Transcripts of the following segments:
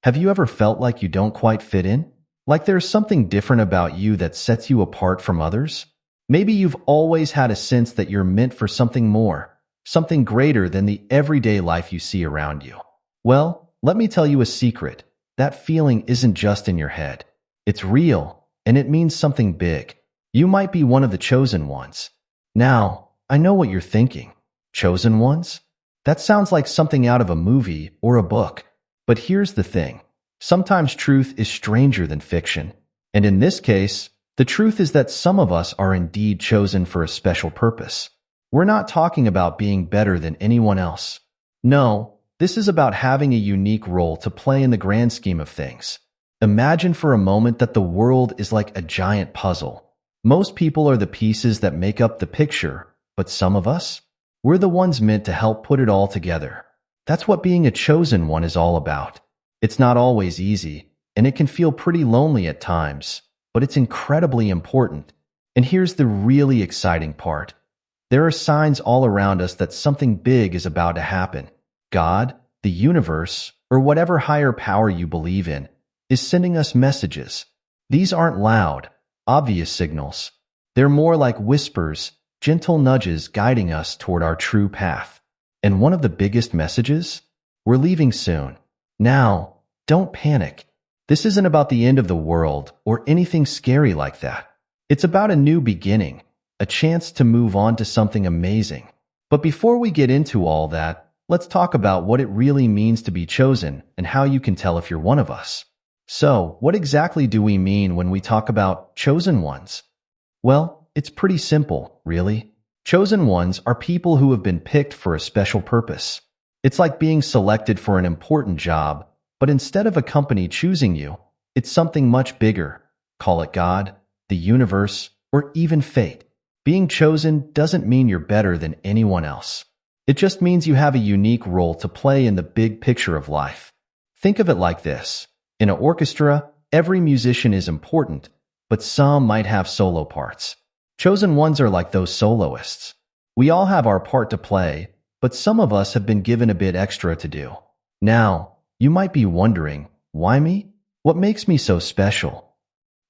Have you ever felt like you don't quite fit in? Like there's something different about you that sets you apart from others? Maybe you've always had a sense that you're meant for something more, something greater than the everyday life you see around you. Well, let me tell you a secret. That feeling isn't just in your head. It's real, and it means something big. You might be one of the chosen ones. Now, I know what you're thinking. Chosen ones? That sounds like something out of a movie or a book. But here's the thing. Sometimes truth is stranger than fiction. And in this case, the truth is that some of us are indeed chosen for a special purpose. We're not talking about being better than anyone else. No, this is about having a unique role to play in the grand scheme of things. Imagine for a moment that the world is like a giant puzzle. Most people are the pieces that make up the picture, but some of us? We're the ones meant to help put it all together. That's what being a chosen one is all about. It's not always easy, and it can feel pretty lonely at times, but it's incredibly important. And here's the really exciting part. There are signs all around us that something big is about to happen. God, the universe, or whatever higher power you believe in, is sending us messages. These aren't loud, obvious signals. They're more like whispers, gentle nudges guiding us toward our true path. And one of the biggest messages? We're leaving soon. Now, don't panic. This isn't about the end of the world or anything scary like that. It's about a new beginning, a chance to move on to something amazing. But before we get into all that, let's talk about what it really means to be chosen and how you can tell if you're one of us. So, what exactly do we mean when we talk about chosen ones? Well, it's pretty simple, really. Chosen ones are people who have been picked for a special purpose. It's like being selected for an important job, but instead of a company choosing you, it's something much bigger. Call it God, the universe, or even fate. Being chosen doesn't mean you're better than anyone else. It just means you have a unique role to play in the big picture of life. Think of it like this. In an orchestra, every musician is important, but some might have solo parts. Chosen ones are like those soloists. We all have our part to play, but some of us have been given a bit extra to do. Now, you might be wondering, why me? What makes me so special?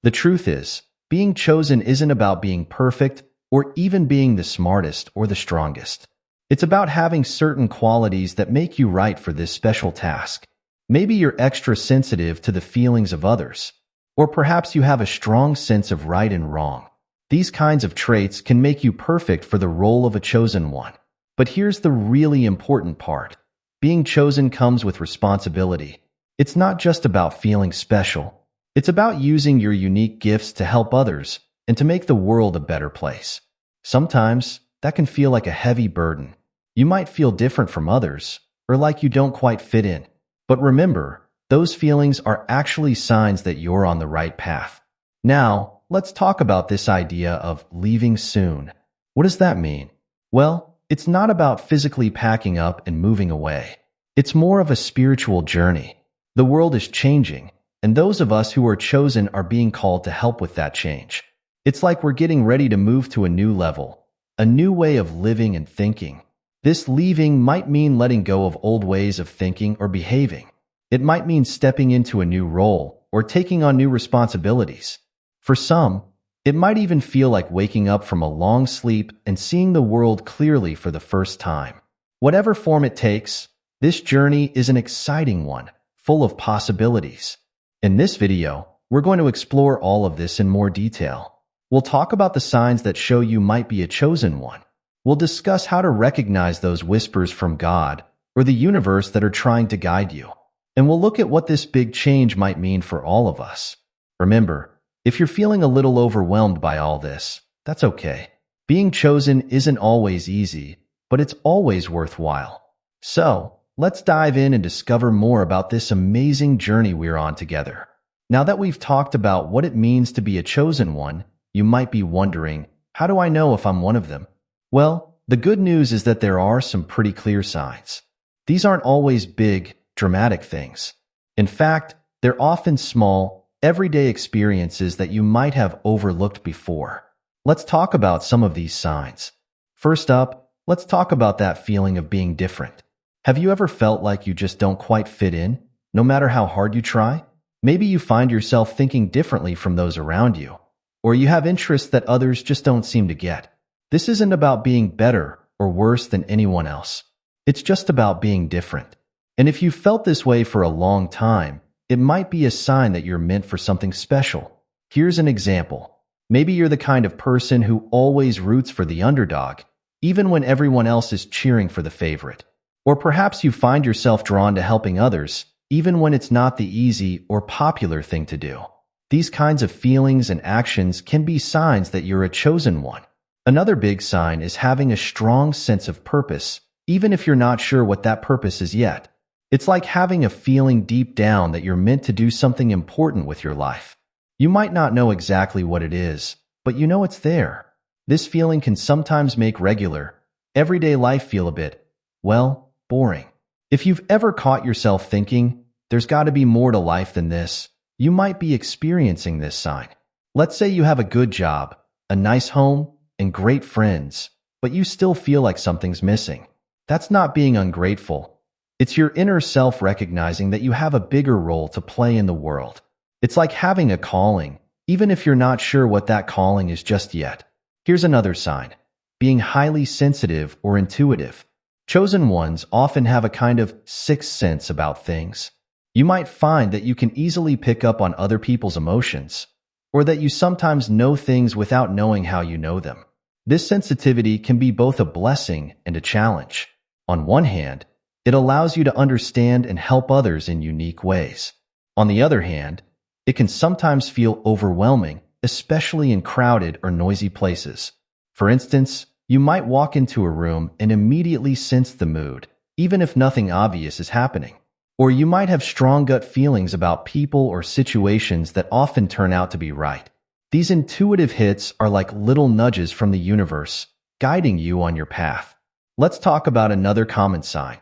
The truth is, being chosen isn't about being perfect or even being the smartest or the strongest. It's about having certain qualities that make you right for this special task. Maybe you're extra sensitive to the feelings of others, or perhaps you have a strong sense of right and wrong. These kinds of traits can make you perfect for the role of a chosen one. But here's the really important part. Being chosen comes with responsibility. It's not just about feeling special. It's about using your unique gifts to help others and to make the world a better place. Sometimes, that can feel like a heavy burden. You might feel different from others, or like you don't quite fit in. But remember, those feelings are actually signs that you're on the right path. Now, let's talk about this idea of leaving soon. What does that mean? Well, it's not about physically packing up and moving away. It's more of a spiritual journey. The world is changing, and those of us who are chosen are being called to help with that change. It's like we're getting ready to move to a new level, a new way of living and thinking. This leaving might mean letting go of old ways of thinking or behaving. It might mean stepping into a new role or taking on new responsibilities. For some, it might even feel like waking up from a long sleep and seeing the world clearly for the first time. Whatever form it takes, this journey is an exciting one, full of possibilities. In this video, we're going to explore all of this in more detail. We'll talk about the signs that show you might be a chosen one. We'll discuss how to recognize those whispers from God or the universe that are trying to guide you. And we'll look at what this big change might mean for all of us. Remember, if you're feeling a little overwhelmed by all this, that's okay. Being chosen isn't always easy, but it's always worthwhile. So, let's dive in and discover more about this amazing journey we're on together. Now that we've talked about what it means to be a chosen one, you might be wondering, how do I know if I'm one of them? Well, the good news is that there are some pretty clear signs. These aren't always big, dramatic things. In fact, they're often small, everyday experiences that you might have overlooked before. Let's talk about some of these signs. First up, let's talk about that feeling of being different. Have you ever felt like you just don't quite fit in? no matter how hard you try? Maybe you find yourself thinking differently from those around you, or you have interests that others just don't seem to get. This isn't about being better or worse than anyone else. It's just about being different. And if you've felt this way for a long time, it might be a sign that you're meant for something special. Here's an example. Maybe you're the kind of person who always roots for the underdog, even when everyone else is cheering for the favorite. Or perhaps you find yourself drawn to helping others, even when it's not the easy or popular thing to do. These kinds of feelings and actions can be signs that you're a chosen one. Another big sign is having a strong sense of purpose, even if you're not sure what that purpose is yet. It's like having a feeling deep down that you're meant to do something important with your life. You might not know exactly what it is, but you know it's there. This feeling can sometimes make regular, everyday life feel a bit, well, boring. If you've ever caught yourself thinking, there's got to be more to life than this, you might be experiencing this sign. Let's say you have a good job, a nice home, and great friends, but you still feel like something's missing. That's not being ungrateful. It's your inner self recognizing that you have a bigger role to play in the world. It's like having a calling, even if you're not sure what that calling is just yet. Here's another sign: being highly sensitive or intuitive. Chosen ones often have a kind of sixth sense about things. You might find that you can easily pick up on other people's emotions, or that you sometimes know things without knowing how you know them. This sensitivity can be both a blessing and a challenge. On one hand, it allows you to understand and help others in unique ways. On the other hand, it can sometimes feel overwhelming, especially in crowded or noisy places. For instance, you might walk into a room and immediately sense the mood, even if nothing obvious is happening. Or you might have strong gut feelings about people or situations that often turn out to be right. These intuitive hits are like little nudges from the universe, guiding you on your path. Let's talk about another common sign: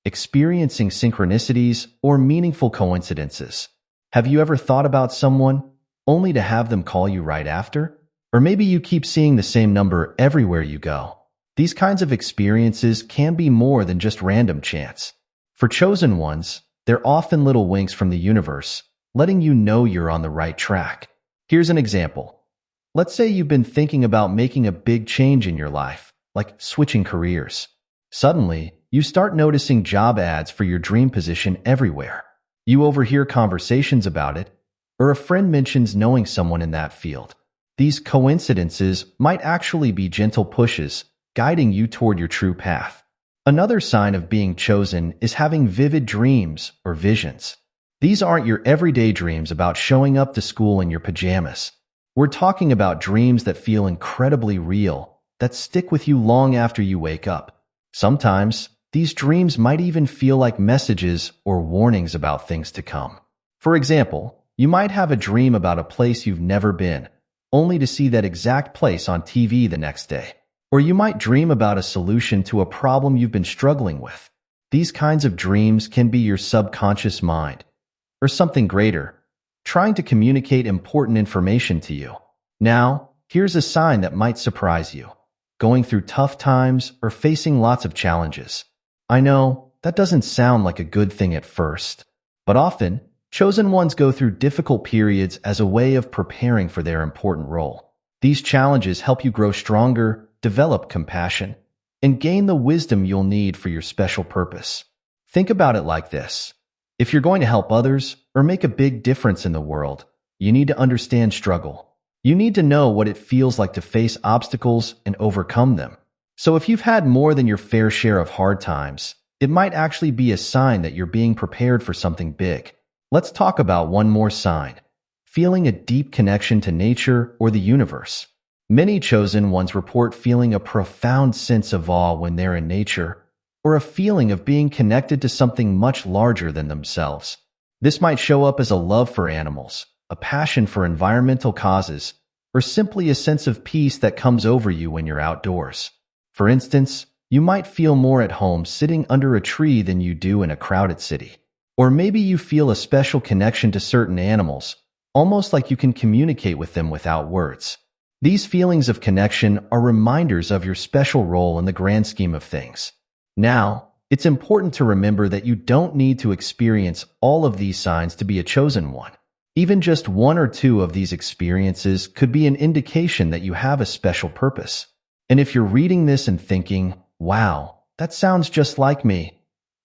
experiencing synchronicities or meaningful coincidences. Have you ever thought about someone only to have them call you right after? Or maybe you keep seeing the same number everywhere you go. These kinds of experiences can be more than just random chance. For chosen ones, they're often little winks from the universe, letting you know you're on the right track. Here's an example. Let's say you've been thinking about making a big change in your life, like switching careers. Suddenly, you start noticing job ads for your dream position everywhere. You overhear conversations about it, or a friend mentions knowing someone in that field. These coincidences might actually be gentle pushes, guiding you toward your true path. Another sign of being chosen is having vivid dreams or visions. These aren't your everyday dreams about showing up to school in your pajamas. We're talking about dreams that feel incredibly real, that stick with you long after you wake up. Sometimes, these dreams might even feel like messages or warnings about things to come. For example, you might have a dream about a place you've never been, only to see that exact place on TV the next day. Or you might dream about a solution to a problem you've been struggling with. These kinds of dreams can be your subconscious mind, or something greater, trying to communicate important information to you. Now, here's a sign that might surprise you: going through tough times or facing lots of challenges. I know, that doesn't sound like a good thing at first, but often, chosen ones go through difficult periods as a way of preparing for their important role. These challenges help you grow stronger, develop compassion, and gain the wisdom you'll need for your special purpose. Think about it like this: if you're going to help others or make a big difference in the world, you need to understand struggle. You need to know what it feels like to face obstacles and overcome them. So if you've had more than your fair share of hard times, it might actually be a sign that you're being prepared for something big. Let's talk about one more sign: feeling a deep connection to nature or the universe. Many chosen ones report feeling a profound sense of awe when they're in nature, or a feeling of being connected to something much larger than themselves. This might show up as a love for animals, a passion for environmental causes, or simply a sense of peace that comes over you when you're outdoors. For instance, you might feel more at home sitting under a tree than you do in a crowded city. Or maybe you feel a special connection to certain animals, almost like you can communicate with them without words. These feelings of connection are reminders of your special role in the grand scheme of things. Now, it's important to remember that you don't need to experience all of these signs to be a chosen one. Even just one or two of these experiences could be an indication that you have a special purpose. And if you're reading this and thinking, wow, that sounds just like me,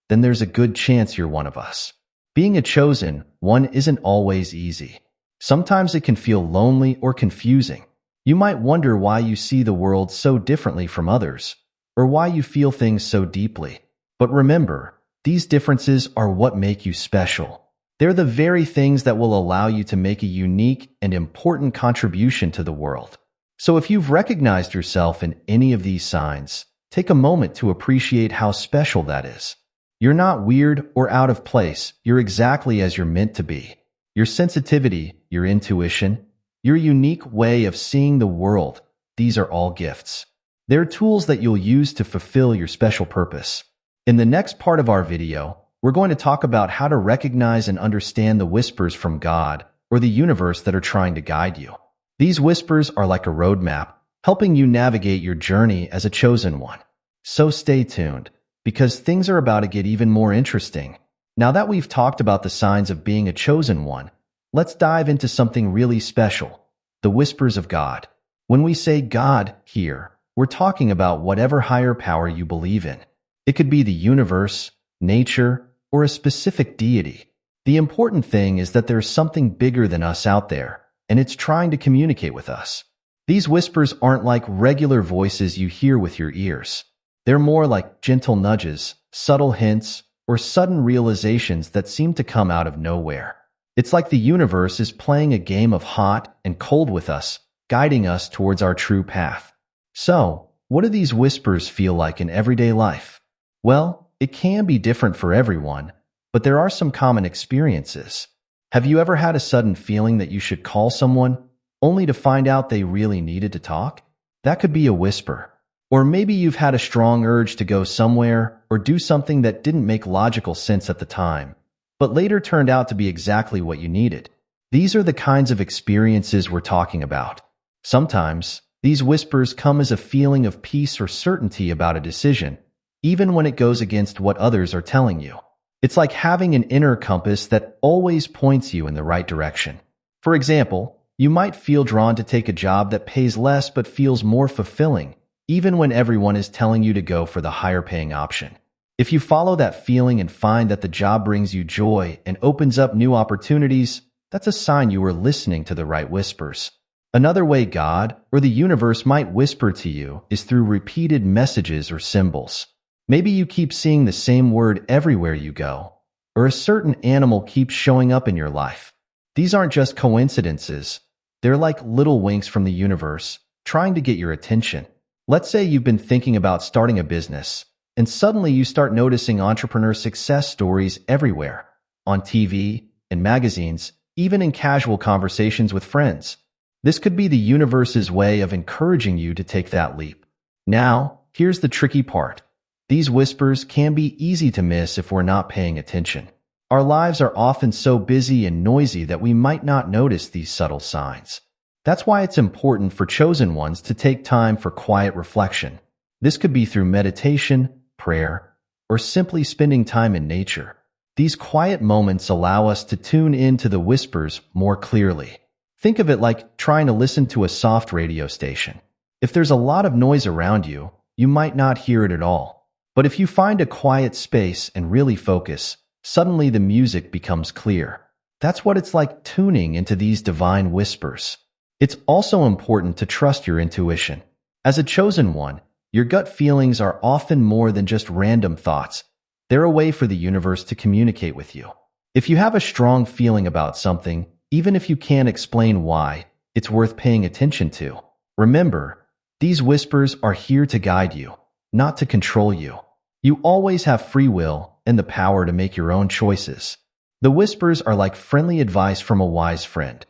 then there's a good chance you're one of us. Being a chosen one isn't always easy. Sometimes it can feel lonely or confusing. You might wonder why you see the world so differently from others, or why you feel things so deeply. But remember, these differences are what make you special. They're the very things that will allow you to make a unique and important contribution to the world. So if you've recognized yourself in any of these signs, take a moment to appreciate how special that is. You're not weird or out of place. You're exactly as you're meant to be. Your sensitivity, your intuition, your unique way of seeing the world, these are all gifts. They're tools that you'll use to fulfill your special purpose. In the next part of our video, we're going to talk about how to recognize and understand the whispers from God or the universe that are trying to guide you. These whispers are like a roadmap, helping you navigate your journey as a chosen one. So stay tuned, because things are about to get even more interesting. Now that we've talked about the signs of being a chosen one, let's dive into something really special, the whispers of God. When we say God here, we're talking about whatever higher power you believe in. It could be the universe, nature, or a specific deity. The important thing is that there's something bigger than us out there, and it's trying to communicate with us. These whispers aren't like regular voices you hear with your ears. They're more like gentle nudges, subtle hints, or sudden realizations that seem to come out of nowhere. It's like the universe is playing a game of hot and cold with us, guiding us towards our true path. So, what do these whispers feel like in everyday life? Well, it can be different for everyone, but there are some common experiences. Have you ever had a sudden feeling that you should call someone, only to find out they really needed to talk? That could be a whisper. Or maybe you've had a strong urge to go somewhere or do something that didn't make logical sense at the time, but later turned out to be exactly what you needed. These are the kinds of experiences we're talking about. Sometimes, these whispers come as a feeling of peace or certainty about a decision, even when it goes against what others are telling you. It's like having an inner compass that always points you in the right direction. For example, you might feel drawn to take a job that pays less but feels more fulfilling, even when everyone is telling you to go for the higher paying option. If you follow that feeling and find that the job brings you joy and opens up new opportunities, that's a sign you are listening to the right whispers. Another way God or the universe might whisper to you is through repeated messages or symbols. Maybe you keep seeing the same word everywhere you go, or a certain animal keeps showing up in your life. These aren't just coincidences. They're like little winks from the universe, trying to get your attention. Let's say you've been thinking about starting a business, and suddenly you start noticing entrepreneur success stories everywhere, on TV, in magazines, even in casual conversations with friends. This could be the universe's way of encouraging you to take that leap. Now, here's the tricky part. These whispers can be easy to miss if we're not paying attention. Our lives are often so busy and noisy that we might not notice these subtle signs. That's why it's important for chosen ones to take time for quiet reflection. This could be through meditation, prayer, or simply spending time in nature. These quiet moments allow us to tune into the whispers more clearly. Think of it like trying to listen to a soft radio station. If there's a lot of noise around you, you might not hear it at all. But if you find a quiet space and really focus, suddenly the music becomes clear. That's what it's like tuning into these divine whispers. It's also important to trust your intuition. As a chosen one, your gut feelings are often more than just random thoughts. They're a way for the universe to communicate with you. If you have a strong feeling about something, even if you can't explain why, it's worth paying attention to. Remember, these whispers are here to guide you, not to control you. You always have free will and the power to make your own choices. The whispers are like friendly advice from a wise friend.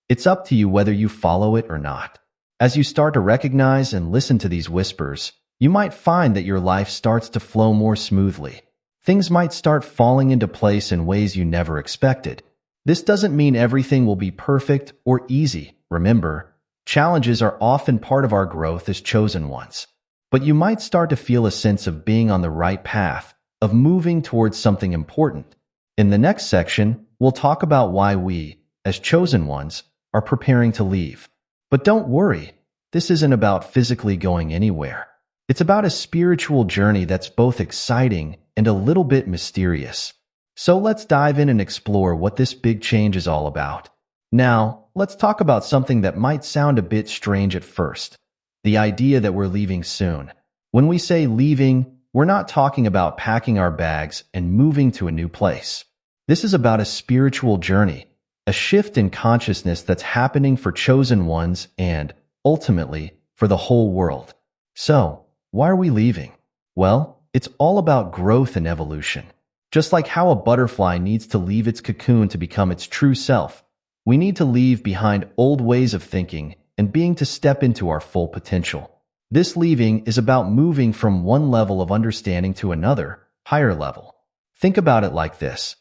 It's up to you whether you follow it or not. As you start to recognize and listen to these whispers, you might find that your life starts to flow more smoothly. Things might start falling into place in ways you never expected. This doesn't mean everything will be perfect or easy. Remember, challenges are often part of our growth as chosen ones. But you might start to feel a sense of being on the right path, of moving towards something important. In the next section, we'll talk about why we, as chosen ones, are preparing to leave. But don't worry, this isn't about physically going anywhere. It's about a spiritual journey that's both exciting and a little bit mysterious. So let's dive in and explore what this big change is all about. Now, let's talk about something that might sound a bit strange at first. The idea that we're leaving soon. When we say leaving, we're not talking about packing our bags and moving to a new place. This is about a spiritual journey, a shift in consciousness that's happening for chosen ones and, ultimately, for the whole world. So, why are we leaving? Well, it's all about growth and evolution. Just like how a butterfly needs to leave its cocoon to become its true self, we need to leave behind old ways of thinking and being to step into our full potential. This leaving is about moving from one level of understanding to another, higher level. Think about it like this.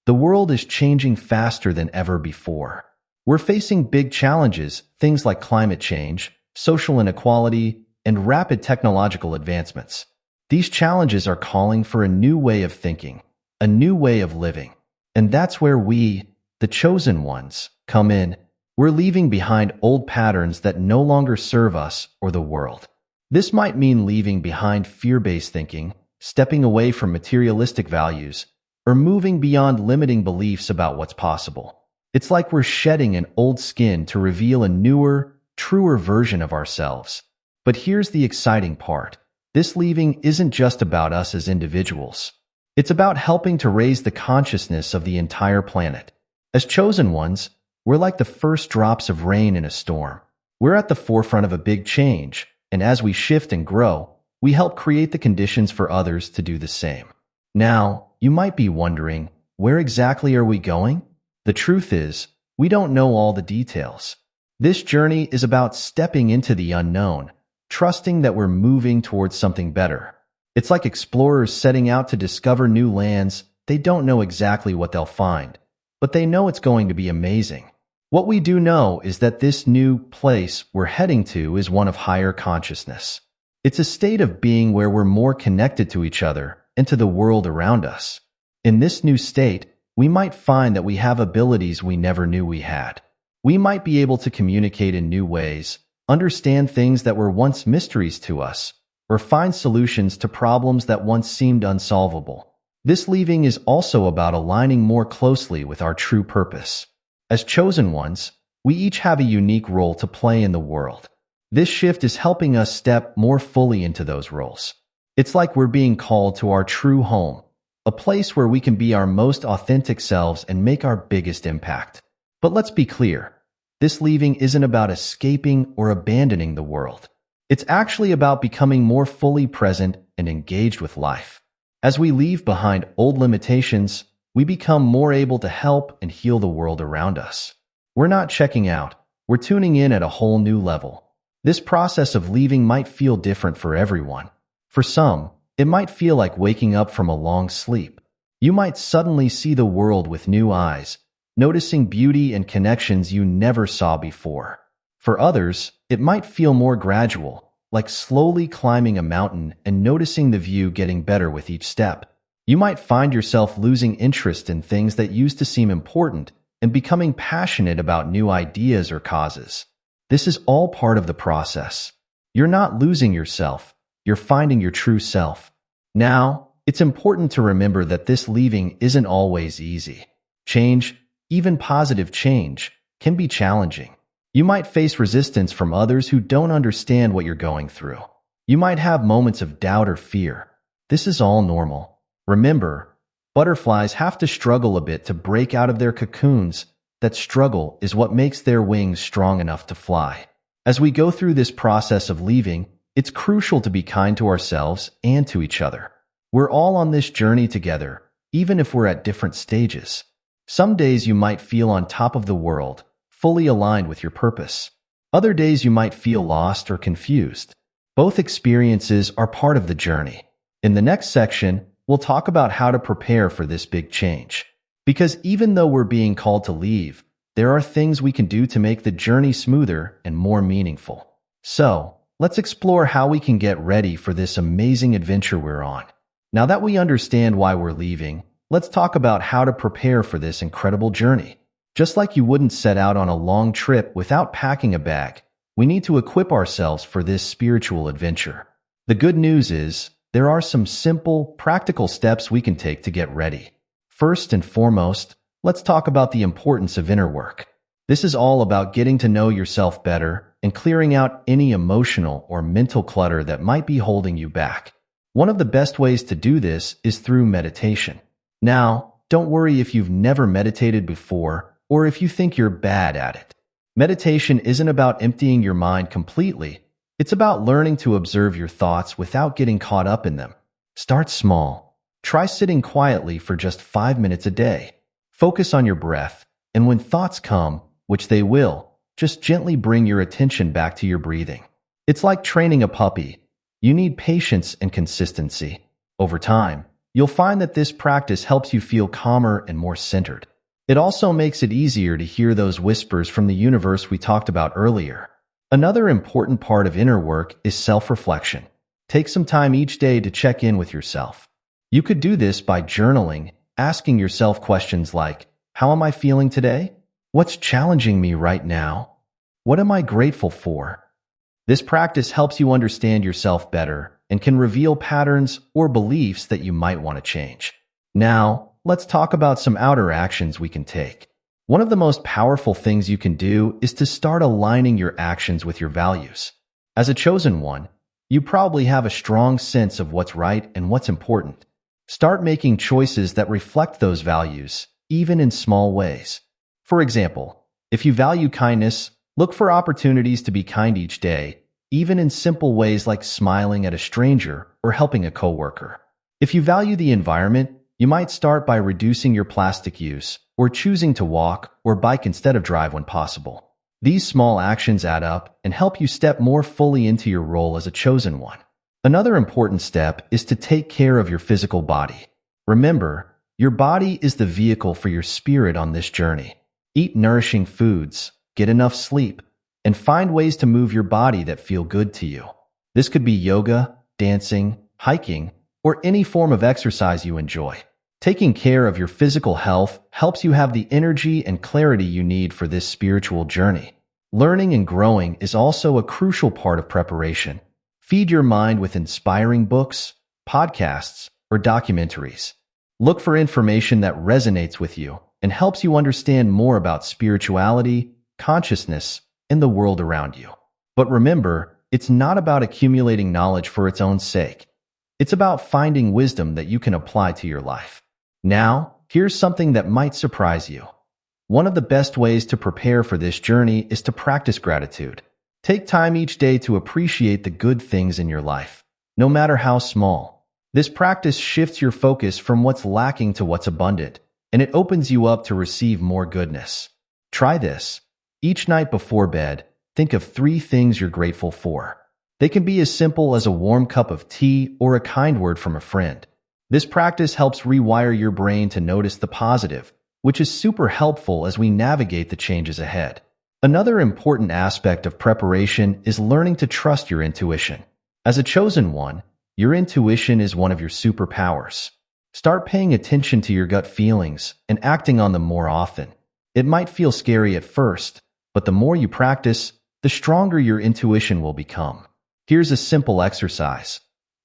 The world is changing faster than ever before. We're facing big challenges, things like climate change, social inequality, and rapid technological advancements. These challenges are calling for a new way of thinking, a new way of living. And that's where we, the chosen ones, come in. We're leaving behind old patterns that no longer serve us or the world. This might mean leaving behind fear-based thinking, stepping away from materialistic values, or moving beyond limiting beliefs about what's possible. It's like we're shedding an old skin to reveal a newer, truer version of ourselves. But here's the exciting part. This leaving isn't just about us as individuals. It's about helping to raise the consciousness of the entire planet. As chosen ones, we're like the first drops of rain in a storm. We're at the forefront of a big change, and as we shift and grow, we help create the conditions for others to do the same. Now, you might be wondering, where exactly are we going? The truth is, we don't know all the details. This journey is about stepping into the unknown, trusting that we're moving towards something better. It's like explorers setting out to discover new lands. They don't know exactly what they'll find, but they know it's going to be amazing. What we do know is that this new place we're heading to is one of higher consciousness. It's a state of being where we're more connected to each other and to the world around us. In this new state, we might find that we have abilities we never knew we had. We might be able to communicate in new ways, understand things that were once mysteries to us, or find solutions to problems that once seemed unsolvable. This leaving is also about aligning more closely with our true purpose. As chosen ones, we each have a unique role to play in the world. This shift is helping us step more fully into those roles. It's like we're being called to our true home, a place where we can be our most authentic selves and make our biggest impact. But let's be clear, this leaving isn't about escaping or abandoning the world. It's actually about becoming more fully present and engaged with life. As we leave behind old limitations, we become more able to help and heal the world around us. We're not checking out, we're tuning in at a whole new level. This process of leaving might feel different for everyone. For some, it might feel like waking up from a long sleep. You might suddenly see the world with new eyes, noticing beauty and connections you never saw before. For others, it might feel more gradual, like slowly climbing a mountain and noticing the view getting better with each step. You might find yourself losing interest in things that used to seem important and becoming passionate about new ideas or causes. This is all part of the process. You're not losing yourself, you're finding your true self. Now, it's important to remember that this leaving isn't always easy. Change, even positive change, can be challenging. You might face resistance from others who don't understand what you're going through. You might have moments of doubt or fear. This is all normal. Remember, butterflies have to struggle a bit to break out of their cocoons. That struggle is what makes their wings strong enough to fly. As we go through this process of leaving, it's crucial to be kind to ourselves and to each other. We're all on this journey together, even if we're at different stages. Some days you might feel on top of the world, fully aligned with your purpose. Other days you might feel lost or confused. Both experiences are part of the journey. In the next section, we'll talk about how to prepare for this big change. Because even though we're being called to leave, there are things we can do to make the journey smoother and more meaningful. So, let's explore how we can get ready for this amazing adventure we're on. Now that we understand why we're leaving, let's talk about how to prepare for this incredible journey. Just like you wouldn't set out on a long trip without packing a bag, we need to equip ourselves for this spiritual adventure. The good news is, there are some simple, practical steps we can take to get ready. First and foremost, let's talk about the importance of inner work. This is all about getting to know yourself better and clearing out any emotional or mental clutter that might be holding you back. One of the best ways to do this is through meditation. Now, don't worry if you've never meditated before or if you think you're bad at it. Meditation isn't about emptying your mind completely. It's about learning to observe your thoughts without getting caught up in them. Start small. Try sitting quietly for just 5 minutes a day. Focus on your breath, and when thoughts come, which they will, just gently bring your attention back to your breathing. It's like training a puppy. You need patience and consistency. Over time, you'll find that this practice helps you feel calmer and more centered. It also makes it easier to hear those whispers from the universe we talked about earlier. Another important part of inner work is self-reflection. Take some time each day to check in with yourself. You could do this by journaling, asking yourself questions like, how am I feeling today? What's challenging me right now? What am I grateful for? This practice helps you understand yourself better and can reveal patterns or beliefs that you might want to change. Now, let's talk about some outer actions we can take. One of the most powerful things you can do is to start aligning your actions with your values. As a chosen one, you probably have a strong sense of what's right and what's important. Start making choices that reflect those values, even in small ways. For example, if you value kindness, look for opportunities to be kind each day, even in simple ways like smiling at a stranger or helping a coworker. If you value the environment, you might start by reducing your plastic use or choosing to walk or bike instead of drive when possible. These small actions add up and help you step more fully into your role as a chosen one. Another important step is to take care of your physical body. Remember, your body is the vehicle for your spirit on this journey. Eat nourishing foods, get enough sleep, and find ways to move your body that feel good to you. This could be yoga, dancing, hiking, or any form of exercise you enjoy. Taking care of your physical health helps you have the energy and clarity you need for this spiritual journey. Learning and growing is also a crucial part of preparation. Feed your mind with inspiring books, podcasts, or documentaries. Look for information that resonates with you and helps you understand more about spirituality, consciousness, and the world around you. But remember, it's not about accumulating knowledge for its own sake. It's about finding wisdom that you can apply to your life. Now, here's something that might surprise you. One of the best ways to prepare for this journey is to practice gratitude. Take time each day to appreciate the good things in your life, no matter how small. This practice shifts your focus from what's lacking to what's abundant, and it opens you up to receive more goodness. Try this. Each night before bed, think of 3 things you're grateful for. They can be as simple as a warm cup of tea or a kind word from a friend. This practice helps rewire your brain to notice the positive, which is super helpful as we navigate the changes ahead. Another important aspect of preparation is learning to trust your intuition. As a chosen one, your intuition is one of your superpowers. Start paying attention to your gut feelings and acting on them more often. It might feel scary at first, but the more you practice, the stronger your intuition will become. Here's a simple exercise.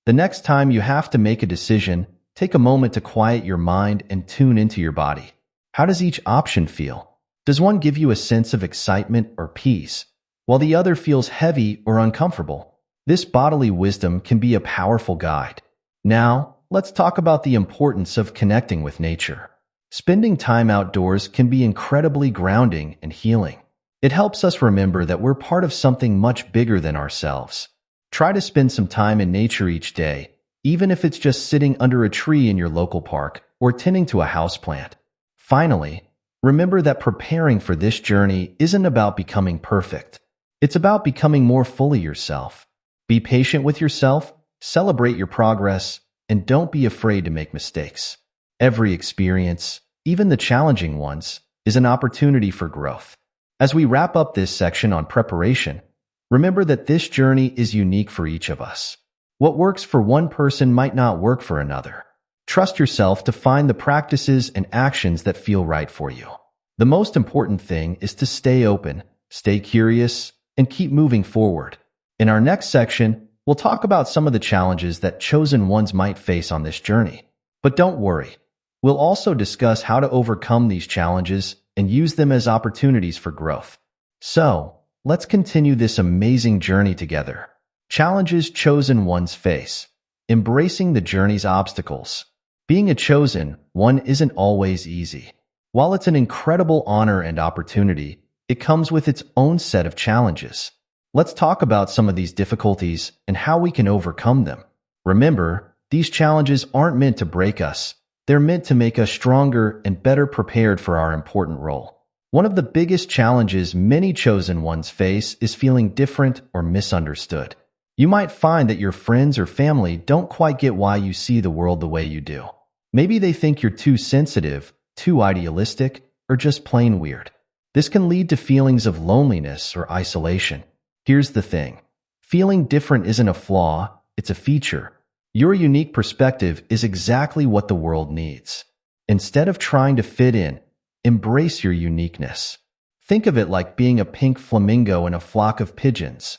The next time you have to make a decision, take a moment to quiet your mind and tune into your body. How does each option feel? Does one give you a sense of excitement or peace, while the other feels heavy or uncomfortable? This bodily wisdom can be a powerful guide. Now, let's talk about the importance of connecting with nature. Spending time outdoors can be incredibly grounding and healing. It helps us remember that we're part of something much bigger than ourselves. Try to spend some time in nature each day, even if it's just sitting under a tree in your local park or tending to a houseplant. Finally, remember that preparing for this journey isn't about becoming perfect. It's about becoming more fully yourself. Be patient with yourself, celebrate your progress, and don't be afraid to make mistakes. Every experience, even the challenging ones, is an opportunity for growth. As we wrap up this section on preparation, remember that this journey is unique for each of us. What works for one person might not work for another. Trust yourself to find the practices and actions that feel right for you. The most important thing is to stay open, stay curious, and keep moving forward. In our next section, we'll talk about some of the challenges that chosen ones might face on this journey. But don't worry, we'll also discuss how to overcome these challenges and use them as opportunities for growth. So, let's continue this amazing journey together. Challenges chosen ones face. Embracing the journey's obstacles. Being a chosen one isn't always easy. While it's an incredible honor and opportunity, it comes with its own set of challenges. Let's talk about some of these difficulties and how we can overcome them. Remember, these challenges aren't meant to break us. They're meant to make us stronger and better prepared for our important role. One of the biggest challenges many chosen ones face is feeling different or misunderstood. You might find that your friends or family don't quite get why you see the world the way you do. Maybe they think you're too sensitive, too idealistic, or just plain weird. This can lead to feelings of loneliness or isolation. Here's the thing. Feeling different isn't a flaw, it's a feature. Your unique perspective is exactly what the world needs. Instead of trying to fit in, embrace your uniqueness. Think of it like being a pink flamingo in a flock of pigeons.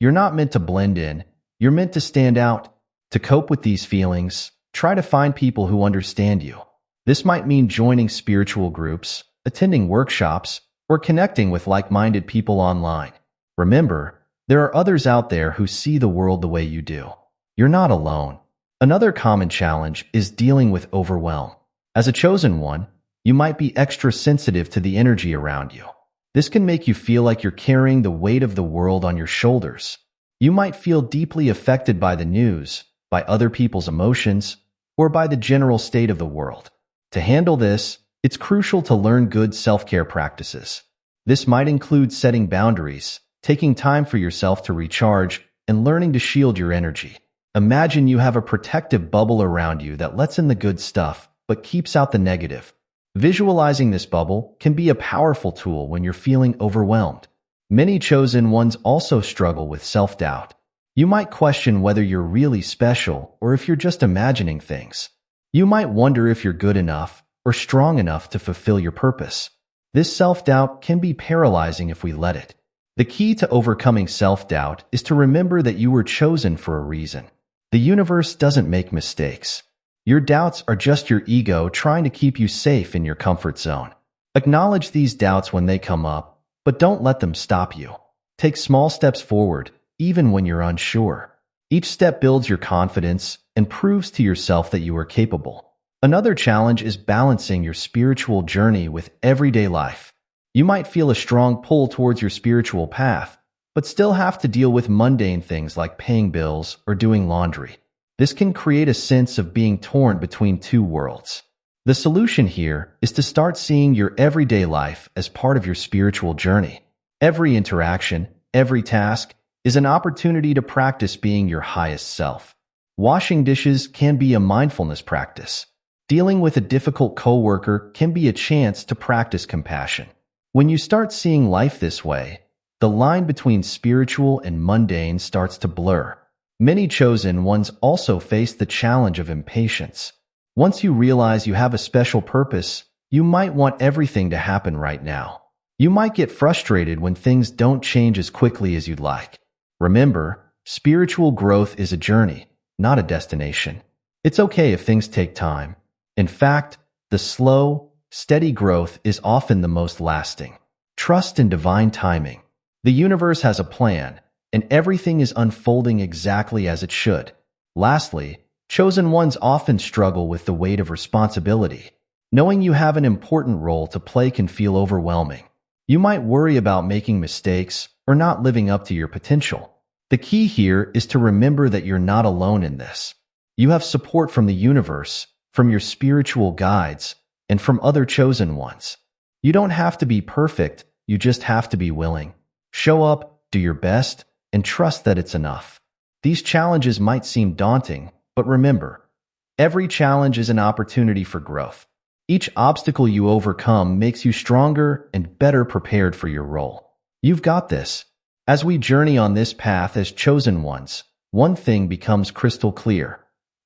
You're not meant to blend in, you're meant to stand out. To cope with these feelings, try to find people who understand you. This might mean joining spiritual groups, attending workshops, or connecting with like-minded people online. Remember, there are others out there who see the world the way you do. You're not alone. Another common challenge is dealing with overwhelm. As a chosen one, you might be extra sensitive to the energy around you. This can make you feel like you're carrying the weight of the world on your shoulders. You might feel deeply affected by the news, by other people's emotions, or by the general state of the world. To handle this, it's crucial to learn good self-care practices. This might include setting boundaries, taking time for yourself to recharge, and learning to shield your energy. Imagine you have a protective bubble around you that lets in the good stuff, but keeps out the negative. Visualizing this bubble can be a powerful tool when you're feeling overwhelmed. Many chosen ones also struggle with self-doubt. You might question whether you're really special or if you're just imagining things. You might wonder if you're good enough or strong enough to fulfill your purpose. This self-doubt can be paralyzing if we let it. The key to overcoming self-doubt is to remember that you were chosen for a reason. The universe doesn't make mistakes. Your doubts are just your ego trying to keep you safe in your comfort zone. Acknowledge these doubts when they come up, but don't let them stop you. Take small steps forward, even when you're unsure. Each step builds your confidence and proves to yourself that you are capable. Another challenge is balancing your spiritual journey with everyday life. You might feel a strong pull towards your spiritual path, but still have to deal with mundane things like paying bills or doing laundry. This can create a sense of being torn between two worlds. The solution here is to start seeing your everyday life as part of your spiritual journey. Every interaction, every task, is an opportunity to practice being your highest self. Washing dishes can be a mindfulness practice. Dealing with a difficult coworker can be a chance to practice compassion. When you start seeing life this way, the line between spiritual and mundane starts to blur. Many chosen ones also face the challenge of impatience. Once you realize you have a special purpose, you might want everything to happen right now. You might get frustrated when things don't change as quickly as you'd like. Remember, spiritual growth is a journey, not a destination. It's okay if things take time. In fact, the slow, steady growth is often the most lasting. Trust in divine timing. The universe has a plan, and everything is unfolding exactly as it should. Lastly, chosen ones often struggle with the weight of responsibility. Knowing you have an important role to play can feel overwhelming. You might worry about making mistakes or not living up to your potential. The key here is to remember that you're not alone in this. You have support from the universe, from your spiritual guides, and from other chosen ones. You don't have to be perfect, you just have to be willing. Show up, do your best, and trust that it's enough. These challenges might seem daunting, but remember, every challenge is an opportunity for growth. Each obstacle you overcome makes you stronger and better prepared for your role. You've got this. As we journey on this path as chosen ones, one thing becomes crystal clear.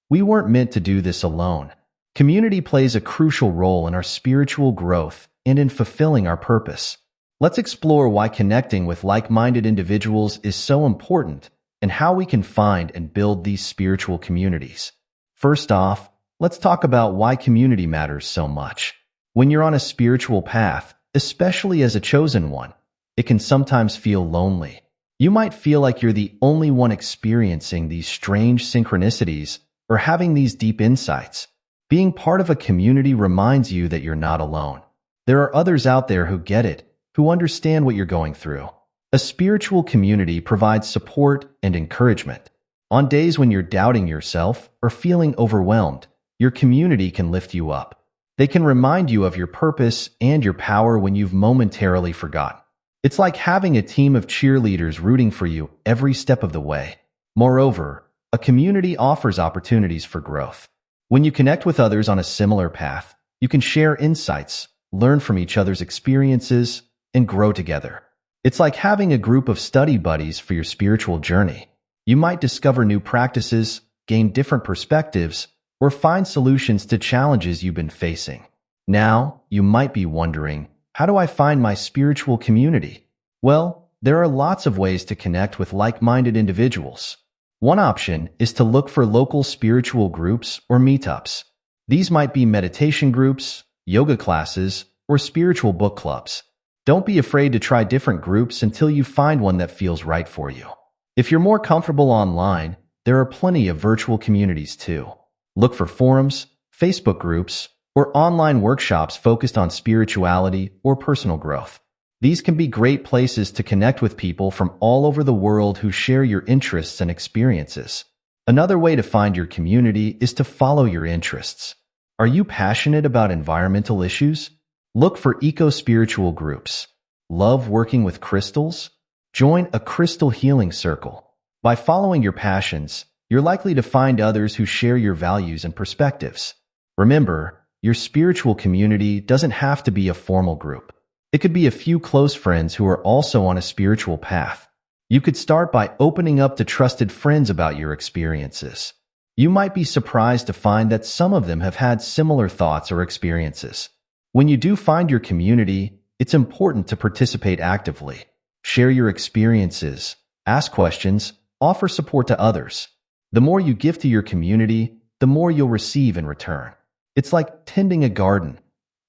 We weren't meant to do this alone. Community plays a crucial role in our spiritual growth and in fulfilling our purpose. Let's explore why connecting with like-minded individuals is so important and how we can find and build these spiritual communities. First off, let's talk about why community matters so much. When you're on a spiritual path, especially as a chosen one, it can sometimes feel lonely. You might feel like you're the only one experiencing these strange synchronicities or having these deep insights. Being part of a community reminds you that you're not alone. There are others out there who get it, who understand what you're going through. A spiritual community provides support and encouragement. On days when you're doubting yourself or feeling overwhelmed, your community can lift you up. They can remind you of your purpose and your power when you've momentarily forgotten. It's like having a team of cheerleaders rooting for you every step of the way. Moreover, a community offers opportunities for growth. When you connect with others on a similar path, you can share insights, learn from each other's experiences, and grow together. It's like having a group of study buddies for your spiritual journey. You might discover new practices, gain different perspectives, or find solutions to challenges you've been facing. Now, you might be wondering, how do I find my spiritual community? Well, there are lots of ways to connect with like-minded individuals. One option is to look for local spiritual groups or meetups. These might be meditation groups, yoga classes, or spiritual book clubs. Don't be afraid to try different groups until you find one that feels right for you. If you're more comfortable online, there are plenty of virtual communities too. Look for forums, Facebook groups, or online workshops focused on spirituality or personal growth. These can be great places to connect with people from all over the world who share your interests and experiences. Another way to find your community is to follow your interests. Are you passionate about environmental issues? Look for eco-spiritual groups. Love working with crystals? Join a crystal healing circle. By following your passions, you're likely to find others who share your values and perspectives. Remember, your spiritual community doesn't have to be a formal group. It could be a few close friends who are also on a spiritual path. You could start by opening up to trusted friends about your experiences. You might be surprised to find that some of them have had similar thoughts or experiences. When you do find your community, it's important to participate actively. Share your experiences, ask questions, offer support to others. The more you give to your community, the more you'll receive in return. It's like tending a garden.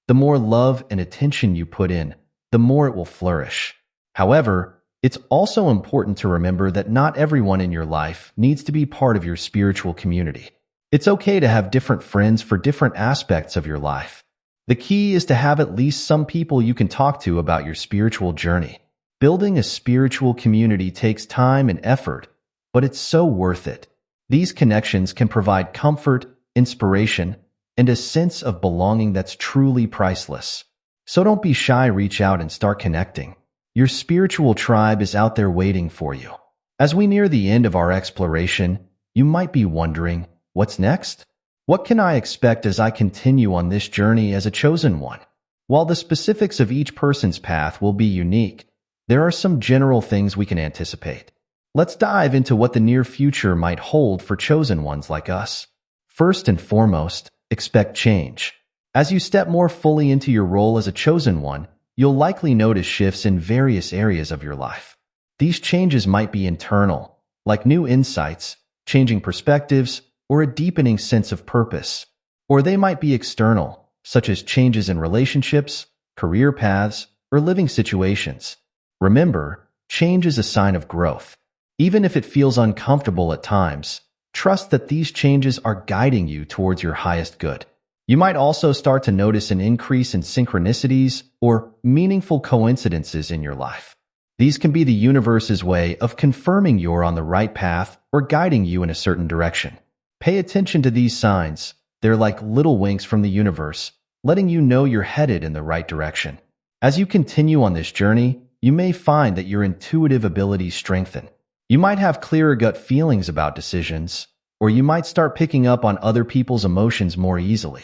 The more love and attention you put in, the more it will flourish. However, it's also important to remember that not everyone in your life needs to be part of your spiritual community. It's okay to have different friends for different aspects of your life. The key is to have at least some people you can talk to about your spiritual journey. Building a spiritual community takes time and effort, but it's so worth it. These connections can provide comfort, inspiration, and a sense of belonging that's truly priceless. So don't be shy, reach out and start connecting. Your spiritual tribe is out there waiting for you. As we near the end of our exploration, you might be wondering, what's next? What can I expect as I continue on this journey as a chosen one? While the specifics of each person's path will be unique, there are some general things we can anticipate. Let's dive into what the near future might hold for chosen ones like us. First and foremost, expect change. As you step more fully into your role as a chosen one, you'll likely notice shifts in various areas of your life. These changes might be internal, like new insights, changing perspectives, or a deepening sense of purpose. Or they might be external, such as changes in relationships, career paths, or living situations. Remember, change is a sign of growth. Even if it feels uncomfortable at times, trust that these changes are guiding you towards your highest good. You might also start to notice an increase in synchronicities or meaningful coincidences in your life. These can be the universe's way of confirming you're on the right path or guiding you in a certain direction. Pay attention to these signs. They're like little winks from the universe, letting you know you're headed in the right direction. As you continue on this journey, you may find that your intuitive abilities strengthen. You might have clearer gut feelings about decisions, or you might start picking up on other people's emotions more easily.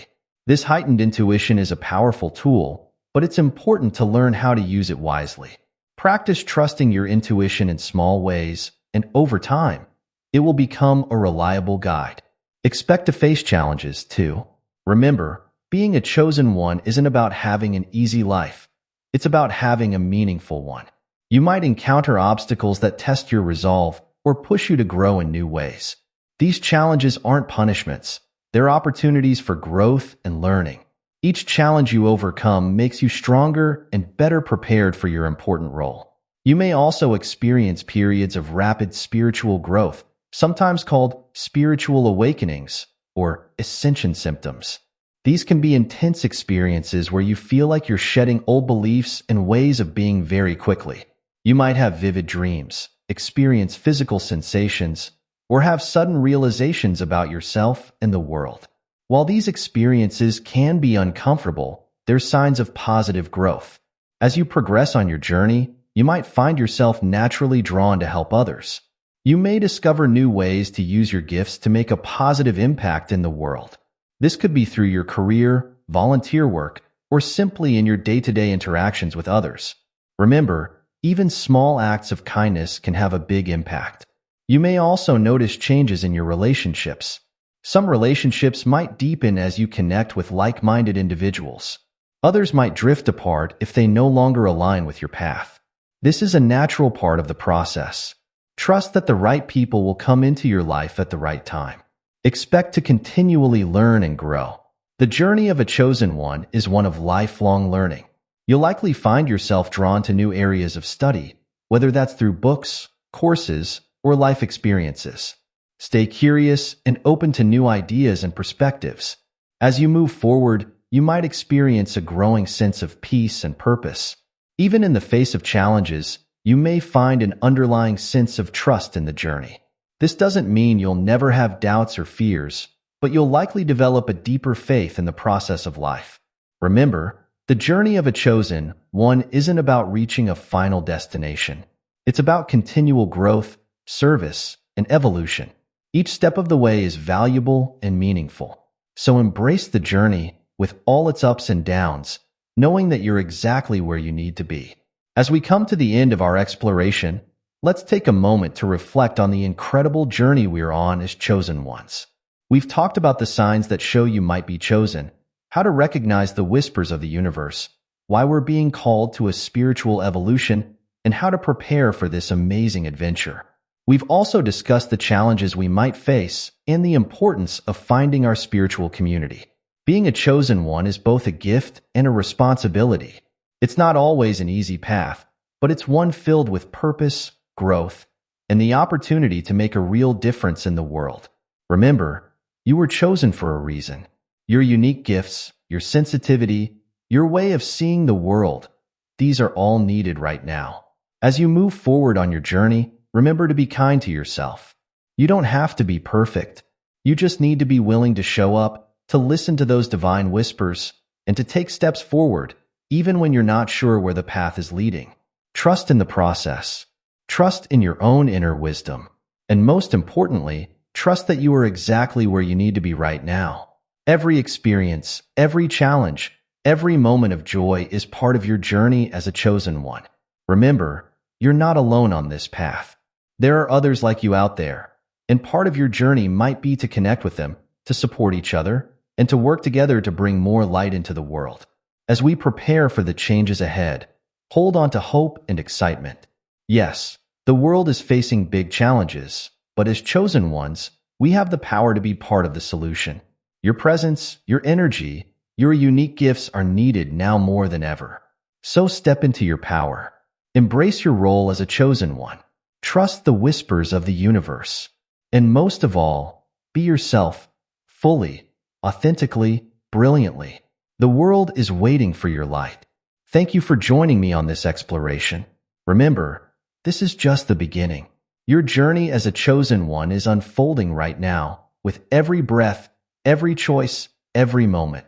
This heightened intuition is a powerful tool, but it's important to learn how to use it wisely. Practice trusting your intuition in small ways, and over time, It will become a reliable guide. Expect to face challenges, too. Remember, being a chosen one isn't about having an easy life. It's about having a meaningful one. You might encounter obstacles that test your resolve or push you to grow in new ways. These challenges aren't punishments. They're opportunities for growth and learning. Each challenge you overcome makes you stronger and better prepared for your important role. You may also experience periods of rapid spiritual growth, sometimes called spiritual awakenings or ascension symptoms. These can be intense experiences where you feel like you're shedding old beliefs and ways of being very quickly. You might have vivid dreams, experience physical sensations, or have sudden realizations about yourself and the world. While these experiences can be uncomfortable, they're signs of positive growth. As you progress on your journey, you might find yourself naturally drawn to help others. You may discover new ways to use your gifts to make a positive impact in the world. This could be through your career, volunteer work, or simply in your day-to-day interactions with others. Remember, even small acts of kindness can have a big impact. You may also notice changes in your relationships. Some relationships might deepen as you connect with like-minded individuals. Others might drift apart if they no longer align with your path. This is a natural part of the process. Trust that the right people will come into your life at the right time. Expect to continually learn and grow. The journey of a chosen one is one of lifelong learning. You'll likely find yourself drawn to new areas of study, whether that's through books, courses, or life experiences. Stay curious and open to new ideas and perspectives. As you move forward, you might experience a growing sense of peace and purpose. Even in the face of challenges, you may find an underlying sense of trust in the journey. This doesn't mean you'll never have doubts or fears, but you'll likely develop a deeper faith in the process of life. Remember, the journey of a chosen one isn't about reaching a final destination. It's about continual growth, service, and evolution. Each step of the way is valuable and meaningful. So embrace the journey with all its ups and downs, knowing that you're exactly where you need to be. As we come to the end of our exploration, let's take a moment to reflect on the incredible journey we're on as chosen ones. We've talked about the signs that show you might be chosen, how to recognize the whispers of the universe, why we're being called to a spiritual evolution, and how to prepare for this amazing adventure. We've also discussed the challenges we might face and the importance of finding our spiritual community. Being a chosen one is both a gift and a responsibility. It's not always an easy path, but it's one filled with purpose, growth, and the opportunity to make a real difference in the world. Remember, you were chosen for a reason. Your unique gifts, your sensitivity, your way of seeing the world, these are all needed right now. As you move forward on your journey, remember to be kind to yourself. You don't have to be perfect. You just need to be willing to show up, to listen to those divine whispers, and to take steps forward, even when you're not sure where the path is leading. Trust in the process. Trust in your own inner wisdom. And most importantly, trust that you are exactly where you need to be right now. Every experience, every challenge, every moment of joy is part of your journey as a chosen one. Remember, you're not alone on this path. There are others like you out there, and part of your journey might be to connect with them, to support each other, and to work together to bring more light into the world. As we prepare for the changes ahead, hold on to hope and excitement. Yes, the world is facing big challenges, but as chosen ones, we have the power to be part of the solution. Your presence, your energy, your unique gifts are needed now more than ever. So step into your power. Embrace your role as a chosen one. Trust the whispers of the universe. And most of all, be yourself, fully, authentically, brilliantly. The world is waiting for your light. Thank you for joining me on this exploration. Remember, this is just the beginning. Your journey as a chosen one is unfolding right now, with every breath, every choice, every moment.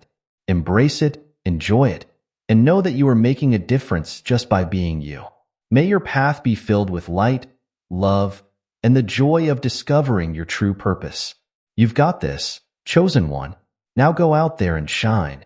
Embrace it, enjoy it, and know that you are making a difference just by being you. May your path be filled with light, love, and the joy of discovering your true purpose. You've got this, chosen one. Now go out there and shine.